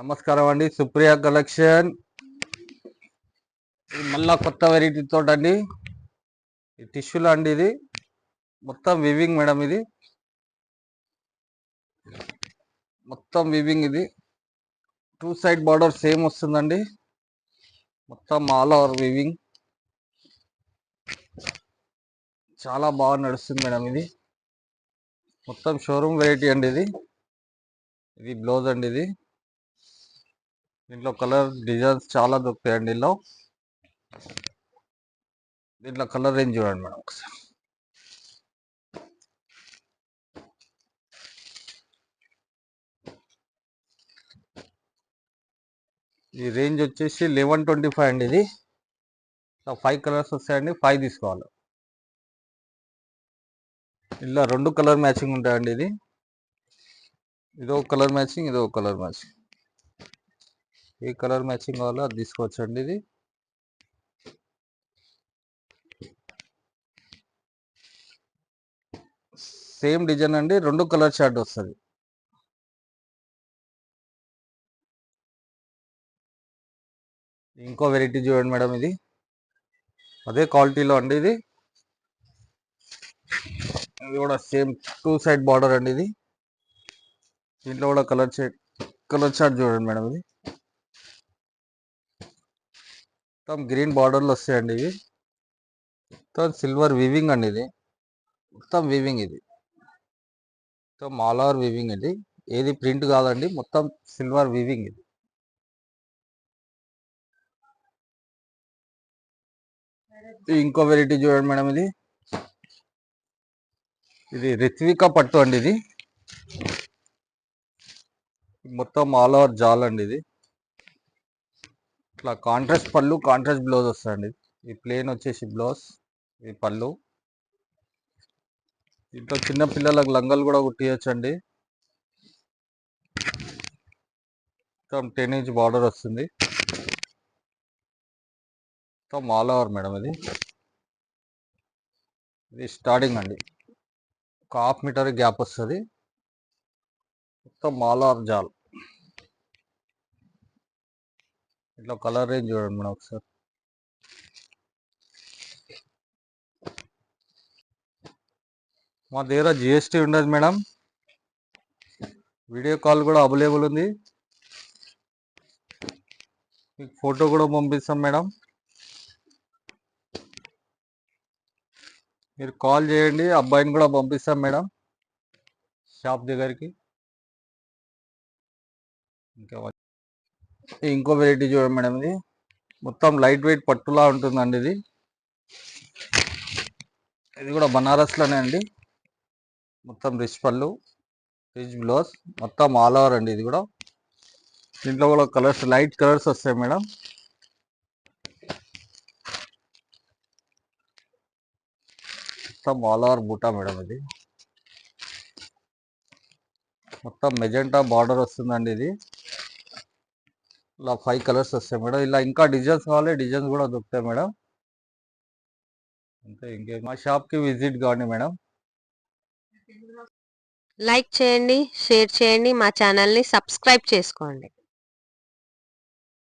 నమస్కారం అండి. సుప్రియ కలెక్షన్. ఇది మళ్ళా కొత్త వెరైటీ తోట అండి. ఈ టిష్యూలో అండి, ఇది మొత్తం వివింగ్ మేడం. ఇది మొత్తం వివింగ్. ఇది 2 సైడ్ బార్డర్ సేమ్ వస్తుందండి. మొత్తం ఆల్ ఓవర్ వివింగ్. చాలా బాగా నడుస్తుంది మేడం. ఇది మొత్తం షోరూమ్ వెరైటీ అండి. ఇది బ్లౌజ్ అండి. దీంట్లో కలర్ డిజైన్స్ చాలా దొరుకుతాయండి. దీంట్లో కలర్ రేంజ్ చూడండి మేడం ఒకసారి. ఈ రేంజ్ వచ్చేసి 1125 అండి. ఇది 5 కలర్స్ వస్తాయండి. 5 తీసుకోవాలి. ఇలా 2 కలర్ మ్యాచింగ్ ఉంటాయండి. ఇదో కలర్ మ్యాచింగ్, ఇదో కలర్ మ్యాచింగ్. ఏ కలర్ మ్యాచింగ్ కావాలో అది తీసుకోవచ్చండి. ఇది సేమ్ డిజైన్ అండి. 2 కలర్ షార్ట్ వస్తుంది. ఇంకో వెరైటీ చూడండి మేడం. ఇది అదే క్వాలిటీలో అండి. ఇది కూడా సేమ్ 2 సైడ్ బార్డర్ అండి. దీంట్లో కూడా కలర్ షార్ట్ చూడండి మేడం. ఇది మొత్తం గ్రీన్ బార్డర్లు వస్తాయండి. ఇవి మొత్తం సిల్వర్ వివింగ్ అండి. ఇది మొత్తం వివింగ్. ఇది మొత్తం ఆల్ ఓవర్ వివింగ్. ఇది ఏది ప్రింట్ కాదండి, మొత్తం సిల్వర్ వివింగ్. ఇది ఇంకో వెరైటీ చూడండి మేడం. ఇది రిత్విక పట్టు అండి. ఇది మొత్తం ఆల్ ఓవర్ జాల్ అండి. ఇది ఇట్లా కాంట్రాస్ట్ పళ్ళు, కాంట్రాస్ట్ బ్లౌజ్ వస్తుందండి. ఈ ప్లేన్ వచ్చేసి బ్లౌజ్, ఇది పళ్ళు. దీంట్లో చిన్న పిల్లలకు లంగాలు కూడా కుట్టియచ్చు అండి. మొత్తం 10 ఇంచ్ బార్డర్ వస్తుంది. మొత్తం ఆల్ ఓవర్ మేడం. ఇది స్టార్టింగ్ అండి. ఒక 1/2 మీటర్ గ్యాప్ వస్తుంది. మొత్తం ఆల్ ఓవర్ జాల్. ఇట్లా కలర్ రేంజ్ చూడండి మేడం ఒకసారి. మా దగ్గర జిఎస్టీ ఉండదు మేడం. వీడియో కాల్ కూడా అవైలబుల్ ఉంది. మీకు ఫోటో కూడా పంపిస్తాం మేడం. మీరు కాల్ చేయండి, అబ్బాయిని కూడా పంపిస్తాం మేడం షాప్ దగ్గరికి. ఇంకో వెరైటీ చూడండి మేడం. ఇది మొత్తం లైట్ వెయిట్ పట్టులా ఉంటుందండి. ఇది కూడా బనారస్లోనే అండి. మొత్తం రిచ్ పళ్ళు, రిచ్ బ్లౌజ్, మొత్తం ఆల్ ఓవర్ అండి. ఇది కూడా దీంట్లో కూడా కలర్స్, లైట్ కలర్స్ వస్తాయి మేడం. మొత్తం ఆల్ ఓవర్ బూటా మేడం. ఇది మొత్తం మెజెంటా బార్డర్ వస్తుందండి. ఇది ఇలా 5 కలర్స్ వస్తాయి మేడం. ఇలా ఇంకా డిజైన్స్ కావాలి, డిజైన్స్ కూడా దొరుకుతాయి మేడం. అంతే, మా షాప్కి విజిట్ కావండి మేడం. లైక్ చేయండి, షేర్ చేయండి, మా ఛానల్ని సబ్స్క్రైబ్ చేసుకోండి.